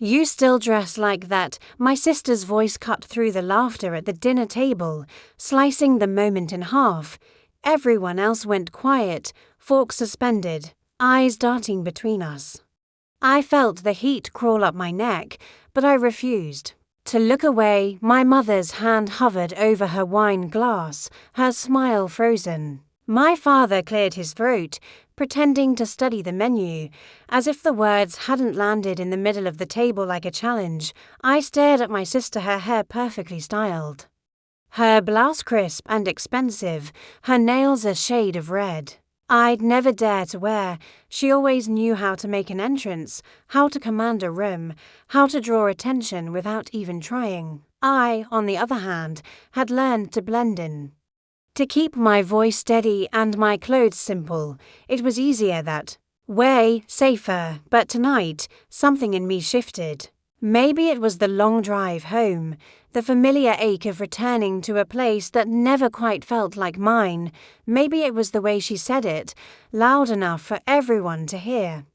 "You still dress like that?" My sister's voice cut through the laughter at the dinner table, slicing the moment in half. Everyone else went quiet, forks suspended, eyes darting between us. I felt the heat crawl up my neck, but I refused to look away. My mother's hand hovered over her wine glass, her smile frozen. My father cleared his throat, pretending to study the menu, as if the words hadn't landed in the middle of the table like a challenge. I stared at my sister, her hair perfectly styled, her blouse crisp and expensive, her nails a shade of red I'd never dare to wear. She always knew how to make an entrance, how to command a room, how to draw attention without even trying. I, on the other hand, had learned to blend in. To keep my voice steady and my clothes simple, it was easier that way, safer, but tonight, something in me shifted. Maybe it was the long drive home, the familiar ache of returning to a place that never quite felt like mine. Maybe it was the way she said it, loud enough for everyone to hear,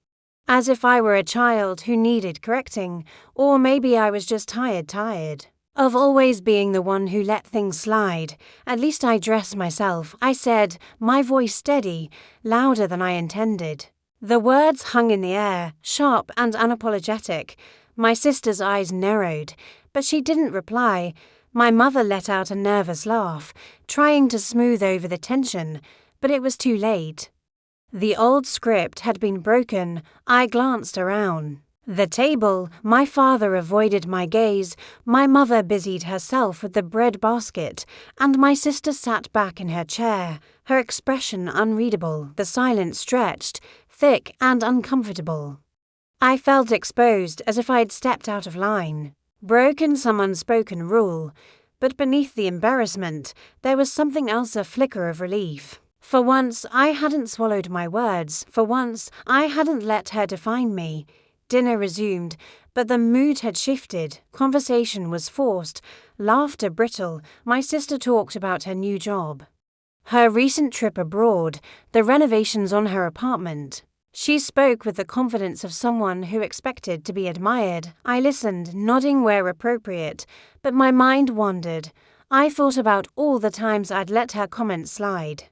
as if I were a child who needed correcting. Or maybe I was just tired of always being the one who let things slide. At least I dressed myself, I said, my voice steady, louder than I intended. The words hung in the air, sharp and unapologetic. My sister's eyes narrowed, but she didn't reply. My mother let out a nervous laugh, trying to smooth over the tension, but it was too late. The old script had been broken. I glanced around the table. My father avoided my gaze, my mother busied herself with the bread basket, and my sister sat back in her chair, her expression unreadable, the silence stretched, thick and uncomfortable. I felt exposed, as if I'd stepped out of line, broken some unspoken rule, but beneath the embarrassment, there was something else, a flicker of relief. For once, I hadn't swallowed my words. For once, I hadn't let her define me. Dinner resumed, but the mood had shifted. Conversation was forced, laughter brittle. My sister talked about her new job, her recent trip abroad, the renovations on her apartment. She spoke with the confidence of someone who expected to be admired. I listened, nodding where appropriate, but my mind wandered. I thought about all the times I'd let her comments slide,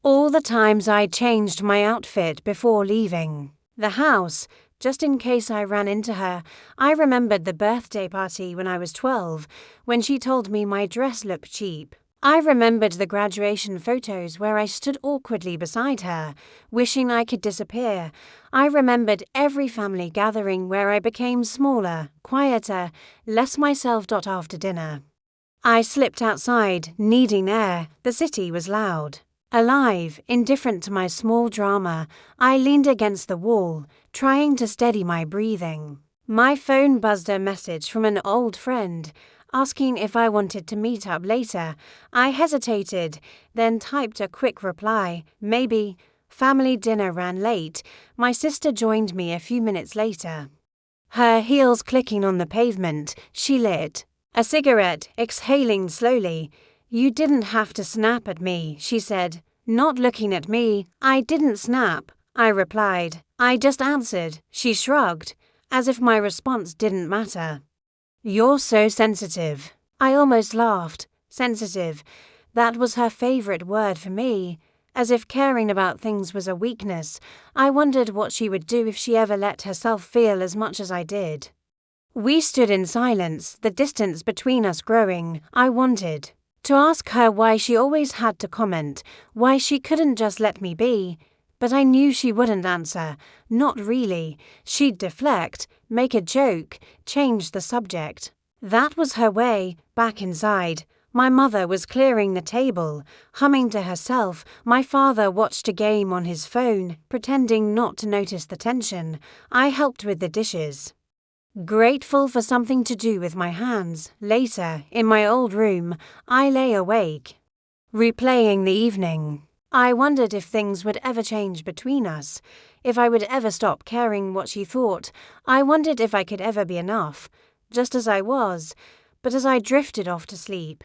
all the times I'd changed my outfit before leaving the house, just in case I ran into her. I remembered the birthday party when I was 12, when she told me my dress looked cheap. I remembered the graduation photos where I stood awkwardly beside her, wishing I could disappear. I remembered every family gathering where I became smaller, quieter, less myself. After dinner, I slipped outside, needing air. The city was loud, alive, indifferent to my small drama. I leaned against the wall, trying to steady my breathing. My phone buzzed, a message from an old friend, asking if I wanted to meet up later. I hesitated, then typed a quick reply, maybe. Family dinner ran late. My sister joined me a few minutes later, her heels clicking on the pavement. She lit a cigarette, exhaling slowly. "You didn't have to snap at me," she said, not looking at me. "I didn't snap," I replied. "I just answered." She shrugged, as if my response didn't matter. "You're so sensitive." I almost laughed. Sensitive. That was her favorite word for me. As if caring about things was a weakness. I wondered what she would do if she ever let herself feel as much as I did. We stood in silence, the distance between us growing. I wanted to ask her why she always had to comment, why she couldn't just let me be. But I knew she wouldn't answer. Not really. She'd deflect, make a joke, change the subject. That was her way. Back inside, my mother was clearing the table, humming to herself. My father watched a game on his phone, pretending not to notice the tension. I helped with the dishes, grateful for something to do with my hands. Later, in my old room, I lay awake, replaying the evening. I wondered if things would ever change between us, if I would ever stop caring what she thought. I wondered if I could ever be enough, just as I was. But as I drifted off to sleep,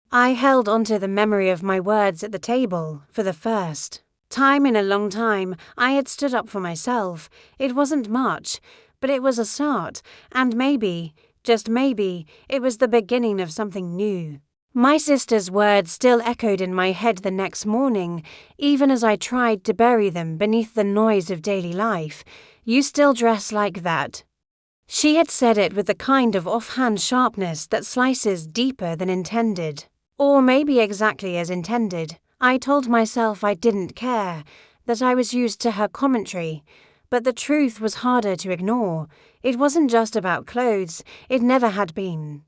I held onto the memory of my words at the table. For the first time in a long time, I had stood up for myself. It wasn't much, But it was a start, and maybe, just maybe, it was the beginning of something new. My sister's words still echoed in my head the next morning, even as I tried to bury them beneath the noise of daily life. "You still dress like that." She had said it with the kind of offhand sharpness that slices deeper than intended. Or maybe exactly as intended. I told myself I didn't care, that I was used to her commentary, but the truth was harder to ignore. It wasn't just about clothes, it never had been.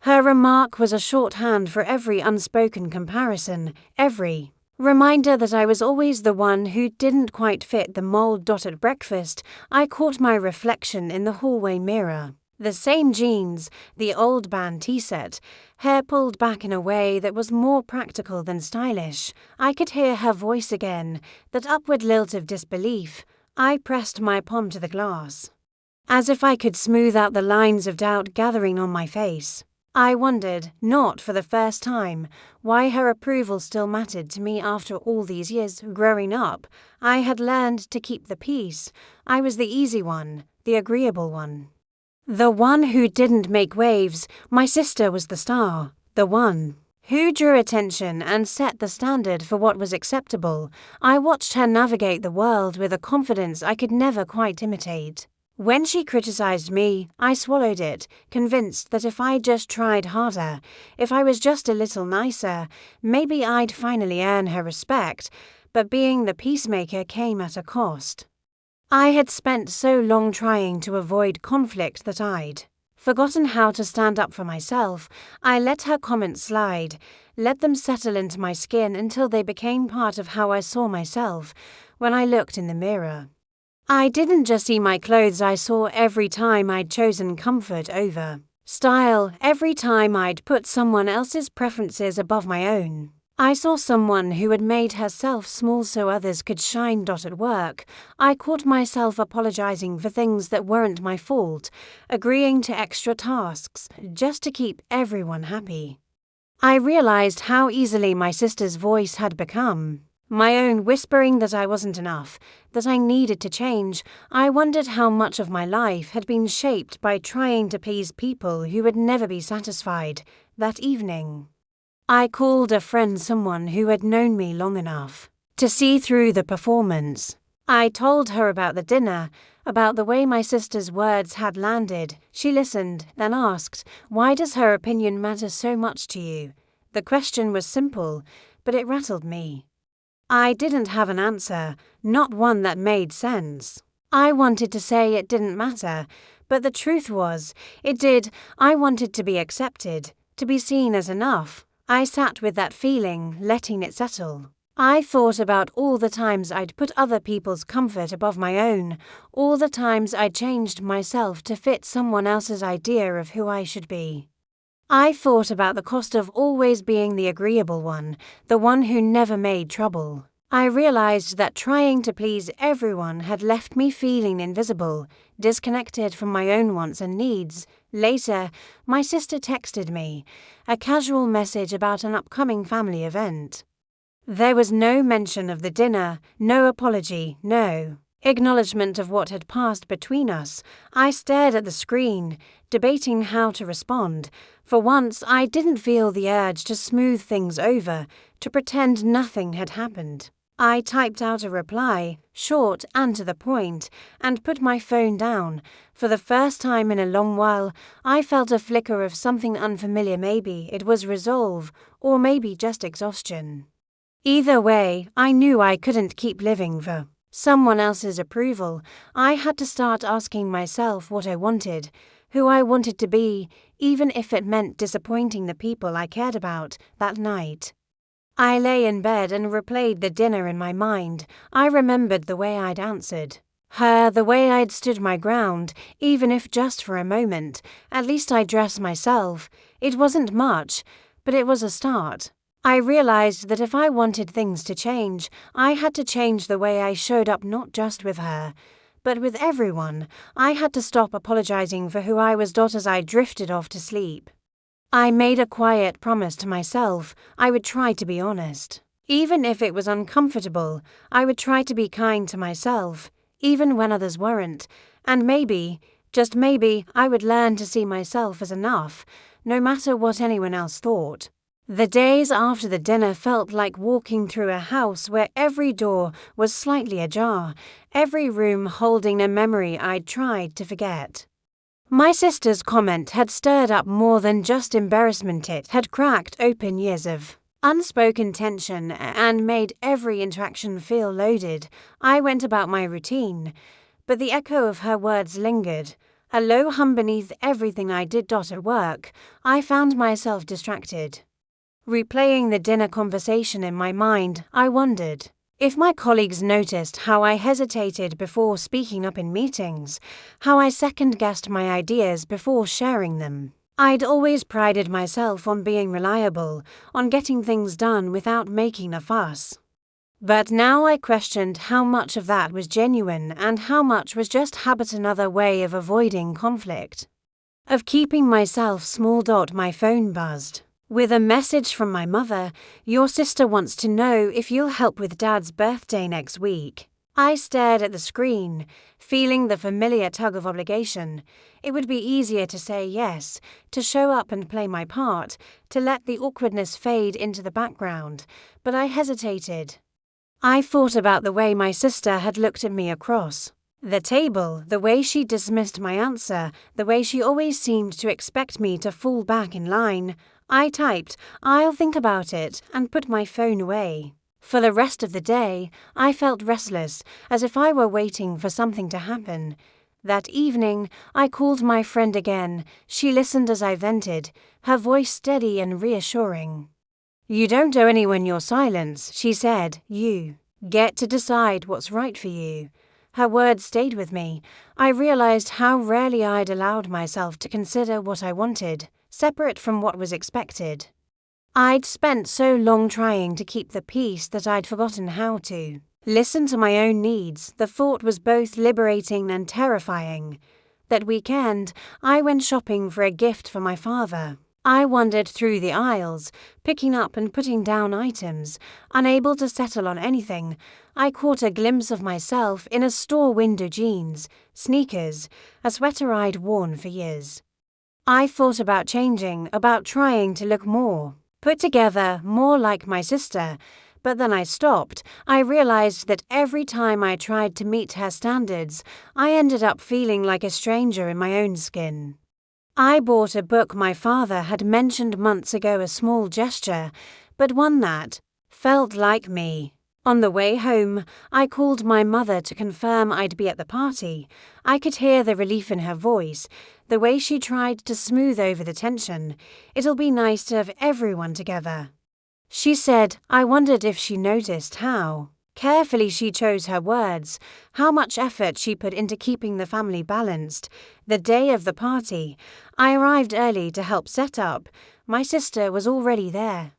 Her remark was a shorthand for every unspoken comparison, every reminder that I was always the one who didn't quite fit the mold. At breakfast, I caught my reflection in the hallway mirror. The same jeans, the old band t-shirt, hair pulled back in a way that was more practical than stylish. I could hear her voice again, that upward lilt of disbelief. I pressed my palm to the glass, as if I could smooth out the lines of doubt gathering on my face. I wondered, not for the first time, why her approval still mattered to me after all these years. Growing up, I had learned to keep the peace. I was the easy one, the agreeable one. The one who didn't make waves. My sister was the star, the one who drew attention and set the standard for what was acceptable. I watched her navigate the world with a confidence I could never quite imitate. When she criticized me, I swallowed it, convinced that if I just tried harder, if I was just a little nicer, maybe I'd finally earn her respect. But being the peacemaker came at a cost. I had spent so long trying to avoid conflict that I'd forgotten how to stand up for myself. I let her comments slide, let them settle into my skin until they became part of how I saw myself when I looked in the mirror. I didn't just see my clothes, I saw every time I'd chosen comfort over style, every time I'd put someone else's preferences above my own. I saw someone who had made herself small so others could shine. At work, I caught myself apologizing for things that weren't my fault, agreeing to extra tasks just to keep everyone happy. I realized how easily my sister's voice had become. My own whispering that I wasn't enough, that I needed to change. I wondered how much of my life had been shaped by trying to please people who would never be satisfied. That evening, I called a friend, someone who had known me long enough to see through the performance. I told her about the dinner, about the way my sister's words had landed. She listened, then asked, "Why does her opinion matter so much to you?" The question was simple, but it rattled me. I didn't have an answer, not one that made sense. I wanted to say it didn't matter, but the truth was, it did. I wanted to be accepted, to be seen as enough. I sat with that feeling, letting it settle. I thought about all the times I'd put other people's comfort above my own, all the times I'd changed myself to fit someone else's idea of who I should be. I thought about the cost of always being the agreeable one, the one who never made trouble. I realized that trying to please everyone had left me feeling invisible, disconnected from my own wants and needs. Later, my sister texted me, a casual message about an upcoming family event. There was no mention of the dinner, no apology, no acknowledgement of what had passed between us. I stared at the screen, debating how to respond. For once, I didn't feel the urge to smooth things over, to pretend nothing had happened. I typed out a reply, short and to the point, and put my phone down. For the first time in a long while, I felt a flicker of something unfamiliar. Maybe it was resolve, or maybe just exhaustion. Either way, I knew I couldn't keep living for someone else's approval. I had to start asking myself what I wanted, who I wanted to be, even if it meant disappointing the people I cared about. That night, I lay in bed and replayed the dinner in my mind. I remembered the way I'd answered her, the way I'd stood my ground, even if just for a moment. At least I dressed myself. It wasn't much, but it was a start. I realized that if I wanted things to change, I had to change the way I showed up, not just with her, but with everyone. I had to stop apologizing for who I was. As I drifted off to sleep, I made a quiet promise to myself. I would try to be honest. Even if it was uncomfortable, I would try to be kind to myself, even when others weren't. And maybe, just maybe, I would learn to see myself as enough, no matter what anyone else thought. The days after the dinner felt like walking through a house where every door was slightly ajar, every room holding a memory I'd tried to forget. My sister's comment had stirred up more than just embarrassment. It had cracked open years of unspoken tension and made every interaction feel loaded. I went about my routine, but the echo of her words lingered, a low hum beneath everything I did. At work, I found myself distracted. Replaying the dinner conversation in my mind, I wondered if my colleagues noticed how I hesitated before speaking up in meetings, how I second-guessed my ideas before sharing them. I'd always prided myself on being reliable, on getting things done without making a fuss. But now I questioned how much of that was genuine and how much was just habit, another way of avoiding conflict, of keeping myself small. My phone buzzed with a message from my mother. "Your sister wants to know if you'll help with Dad's birthday next week." I stared at the screen, feeling the familiar tug of obligation. It would be easier to say yes, to show up and play my part, to let the awkwardness fade into the background, but I hesitated. I thought about the way my sister had looked at me across the table, the way she dismissed my answer, the way she always seemed to expect me to fall back in line. I typed, "I'll think about it," and put my phone away. For the rest of the day, I felt restless, as if I were waiting for something to happen. That evening, I called my friend again. She listened as I vented, her voice steady and reassuring. "You don't owe anyone your silence," she said. "You get to decide what's right for you." Her words stayed with me. I realized how rarely I'd allowed myself to consider what I wanted, separate from what was expected. I'd spent so long trying to keep the peace that I'd forgotten how to listen to my own needs. The thought was both liberating and terrifying. That weekend, I went shopping for a gift for my father. I wandered through the aisles, picking up and putting down items, unable to settle on anything. I caught a glimpse of myself in a store window: jeans, sneakers, a sweater I'd worn for years. I thought about changing, about trying to look more put together, more like my sister, but then I stopped. I realized that every time I tried to meet her standards, I ended up feeling like a stranger in my own skin. I bought a book my father had mentioned months ago, a small gesture, but one that felt like me. On the way home, I called my mother to confirm I'd be at the party. I could hear the relief in her voice, the way she tried to smooth over the tension. "It'll be nice to have everyone together," she said. I wondered if she noticed how carefully she chose her words, how much effort she put into keeping the family balanced. The day of the party, I arrived early to help set up. My sister was already there.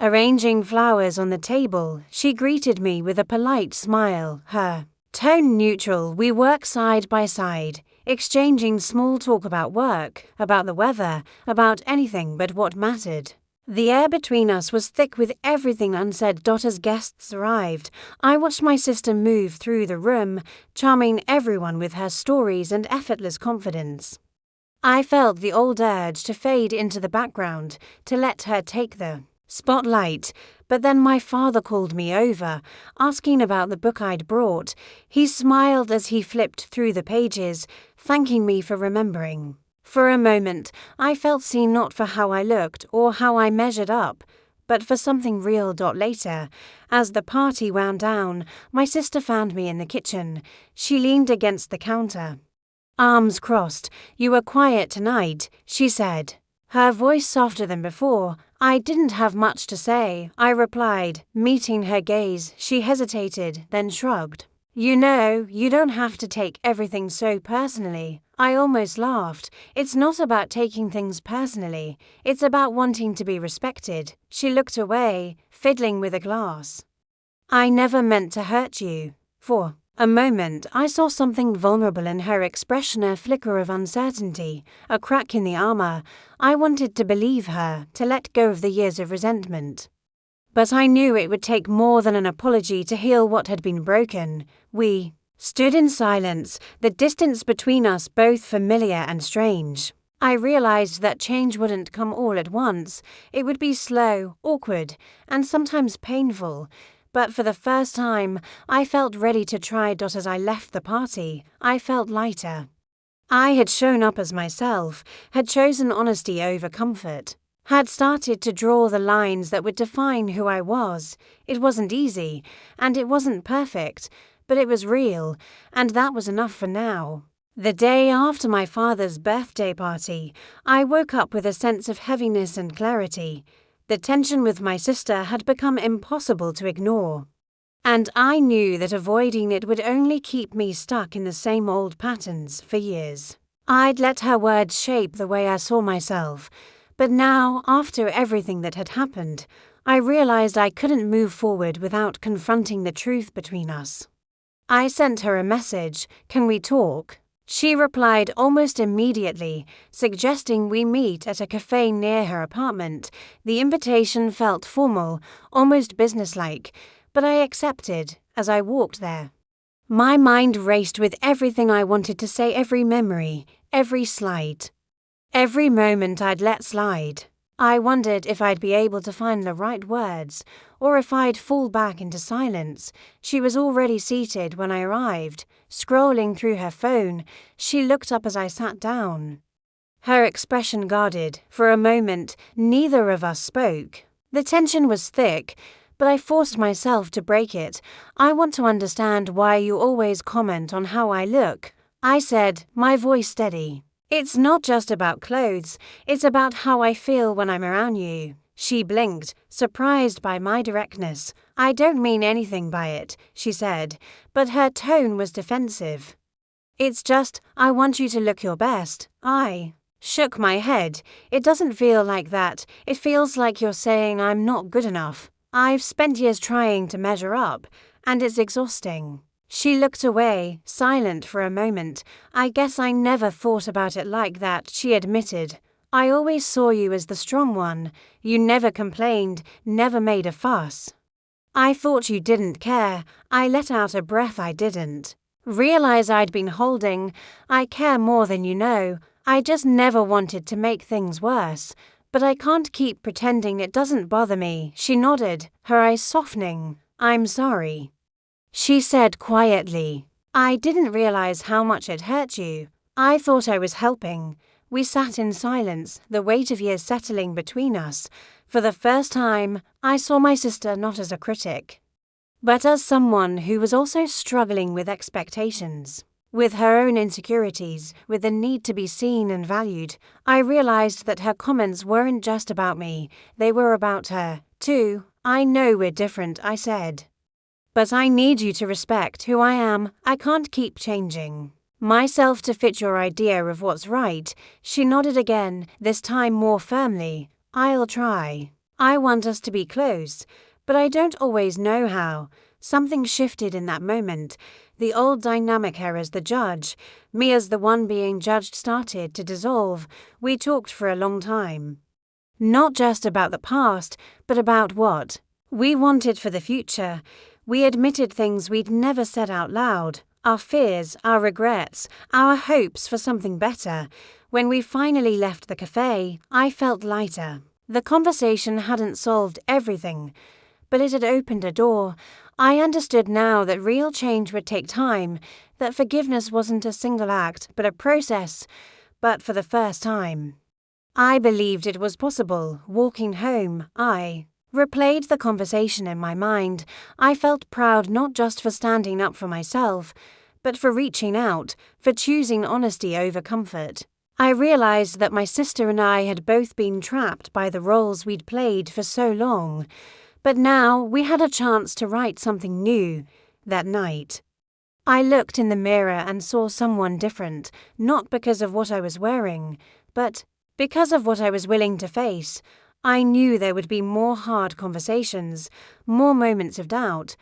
Arranging flowers on the table, she greeted me with a polite smile, her tone neutral. We work side by side, exchanging small talk about work, about the weather, about anything but what mattered. The air between us was thick with everything unsaid. As guests arrived, I watched my sister move through the room, charming everyone with her stories and effortless confidence. I felt the old urge to fade into the background, to let her take the spotlight, but then my father called me over, asking about the book I'd brought. He smiled as he flipped through the pages, thanking me for remembering. For a moment, I felt seen, not for how I looked or how I measured up, but for something real. Later, as the party wound down, my sister found me in the kitchen. She leaned against the counter, arms crossed. "You were quiet tonight," she said, her voice softer than before. I didn't have much to say, I replied, meeting her gaze. She hesitated, then shrugged. "You know, you don't have to take everything so personally." I almost laughed. "It's not about taking things personally. It's about wanting to be respected." She looked away, fiddling with a glass. "I never meant to hurt you." For a moment, I saw something vulnerable in her expression, a flicker of uncertainty, a crack in the armor. I wanted to believe her, to let go of the years of resentment. But I knew it would take more than an apology to heal what had been broken. We Stood in silence, the distance between us both familiar and strange. I realized that change wouldn't come all at once. It would be slow, awkward, and sometimes painful. But for the first time, I felt ready to try. As I left the party, I felt lighter. I had shown up as myself, had chosen honesty over comfort, had started to draw the lines that would define who I was. It wasn't easy, and it wasn't perfect, but it was real, and that was enough for now. The day after my father's birthday party, I woke up with a sense of heaviness and clarity. The tension with my sister had become impossible to ignore. And I knew that avoiding it would only keep me stuck in the same old patterns for years. I'd let her words shape the way I saw myself, but now, after everything that had happened, I realized I couldn't move forward without confronting the truth between us. I sent her a message, "Can we talk?" She replied almost immediately, suggesting we meet at a cafe near her apartment. The invitation felt formal, almost businesslike, but I accepted as I walked there. My mind raced with everything I wanted to say, every memory, every slight, every moment I'd let slide. I wondered if I'd be able to find the right words, or if I'd fall back into silence. She was already seated when I arrived, scrolling through her phone. She looked up as I sat down. Her expression guarded. For a moment, neither of us spoke. The tension was thick, but I forced myself to break it. "I want to understand why you always comment on how I look," I said, my voice steady. "It's not just about clothes, it's about how I feel when I'm around you." She blinked, surprised by my directness. "I don't mean anything by it," she said, but her tone was defensive. "It's just, I want you to look your best." I shook my head. "It doesn't feel like that. It feels like you're saying I'm not good enough. I've spent years trying to measure up, and it's exhausting." She looked away, silent for a moment. "I guess I never thought about it like that," she admitted. "I always saw you as the strong one. You never complained, never made a fuss." "I thought you didn't care." I let out a breath I didn't realize I'd been holding. "I care more than you know. I just never wanted to make things worse. But I can't keep pretending it doesn't bother me." She nodded, her eyes softening. "I'm sorry," she said quietly. "I didn't realize how much it hurt you. I thought I was helping." We sat in silence, the weight of years settling between us. For the first time, I saw my sister not as a critic, but as someone who was also struggling with expectations, with her own insecurities, with the need to be seen and valued. I realized that her comments weren't just about me, they were about her, too. "I know we're different," I said, "but I need you to respect who I am. I can't keep changing myself to fit your idea of what's right." She nodded again, this time more firmly. "I'll try. I want us to be close, but I don't always know how." Something shifted in that moment. The old dynamic, her as the judge, me as the one being judged, started to dissolve. We talked for a long time. Not just about the past, but about what we wanted for the future. We admitted things we'd never said out loud. Our fears, our regrets, our hopes for something better. When we finally left the cafe, I felt lighter. The conversation hadn't solved everything, but it had opened a door. I understood now that real change would take time, that forgiveness wasn't a single act, but a process. But for the first time, I believed it was possible. Walking home, I replayed the conversation in my mind. I felt proud not just for standing up for myself, but for reaching out, for choosing honesty over comfort. I realized that my sister and I had both been trapped by the roles we'd played for so long. But now we had a chance to write something new. That night, I looked in the mirror and saw someone different, not because of what I was wearing, but because of what I was willing to face. I knew there would be more hard conversations, more moments of doubt,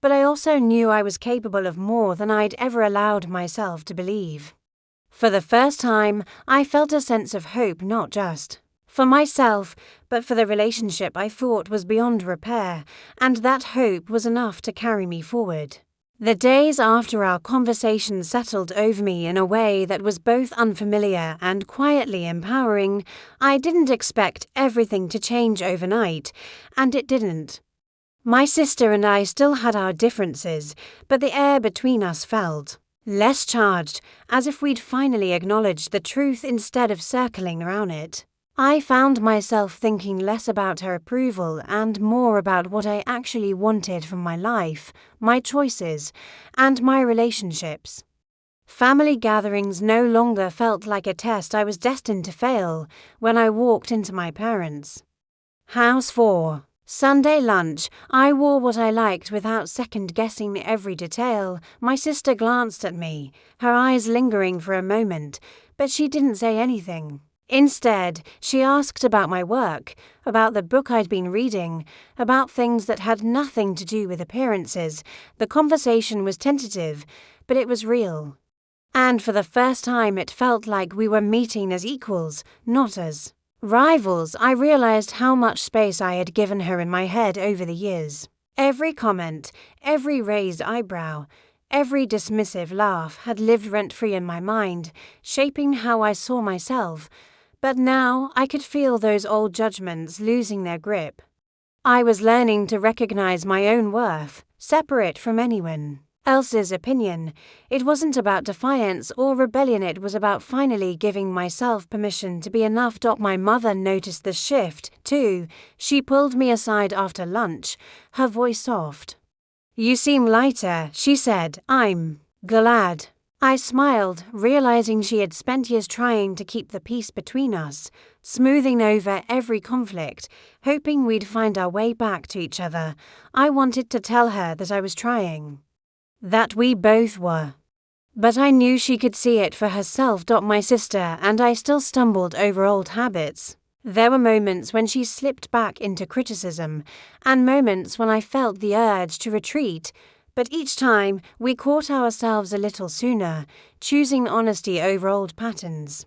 but I also knew I was capable of more than I'd ever allowed myself to believe. For the first time, I felt a sense of hope, not just for myself, but for the relationship I thought was beyond repair, and that hope was enough to carry me forward. The days after our conversation settled over me in a way that was both unfamiliar and quietly empowering. I didn't expect everything to change overnight, and it didn't. My sister and I still had our differences, but the air between us felt less charged, as if we'd finally acknowledged the truth instead of circling around it. I found myself thinking less about her approval and more about what I actually wanted from my life, my choices, and my relationships. Family gatherings no longer felt like a test I was destined to fail when I walked into my parents' house for Sunday lunch. I wore what I liked without second-guessing every detail. My sister glanced at me, her eyes lingering for a moment, but she didn't say anything. Instead, she asked about my work, about the book I'd been reading, about things that had nothing to do with appearances. The conversation was tentative, but it was real. And for the first time it felt like we were meeting as equals, not as rivals. I realized how much space I had given her in my head over the years. Every comment, every raised eyebrow, every dismissive laugh had lived rent-free in my mind, shaping how I saw myself. But now I could feel those old judgments losing their grip. I was learning to recognize my own worth, separate from anyone else's opinion. It wasn't about defiance or rebellion, it was about finally giving myself permission to be enough. My mother noticed the shift, too. She pulled me aside after lunch, her voice soft. "You seem lighter," she said. "I'm glad." I smiled, realizing she had spent years trying to keep the peace between us, smoothing over every conflict, hoping we'd find our way back to each other. I wanted to tell her that I was trying, that we both were. But I knew she could see it for herself. My sister and I still stumbled over old habits. There were moments when she slipped back into criticism, and moments when I felt the urge to retreat. But each time, we caught ourselves a little sooner, choosing honesty over old patterns.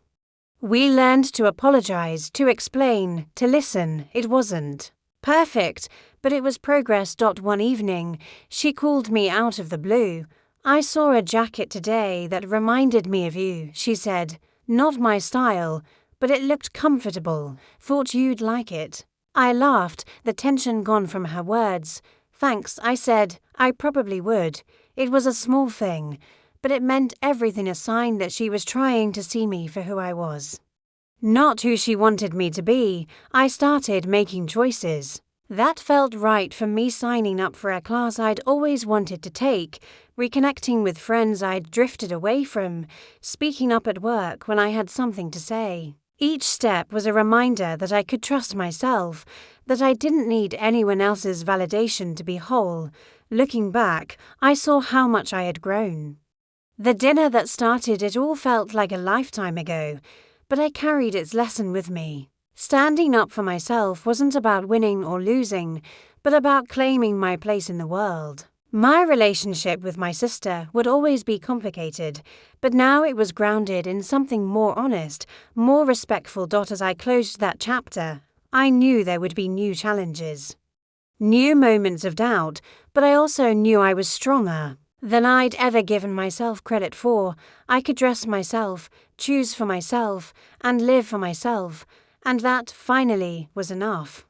We learned to apologize, to explain, to listen. It wasn't perfect, but it was progress. One evening, she called me out of the blue. "I saw a jacket today that reminded me of you," she said. "Not my style, but it looked comfortable. Thought you'd like it." I laughed, the tension gone from her words. "Thanks," I said. I probably would. It was a small thing, but it meant everything, a sign that she was trying to see me for who I was, not who she wanted me to be. I started making choices that felt right for me, signing up for a class I'd always wanted to take, reconnecting with friends I'd drifted away from, speaking up at work when I had something to say. Each step was a reminder that I could trust myself, that I didn't need anyone else's validation to be whole. Looking back, I saw how much I had grown. The dinner that started it all felt like a lifetime ago, but I carried its lesson with me. Standing up for myself wasn't about winning or losing, but about claiming my place in the world. My relationship with my sister would always be complicated, but now it was grounded in something more honest, more respectful. As I closed that chapter, I knew there would be new challenges, new moments of doubt, but I also knew I was stronger than I'd ever given myself credit for. I could dress myself, choose for myself, and live for myself, and that, finally, was enough.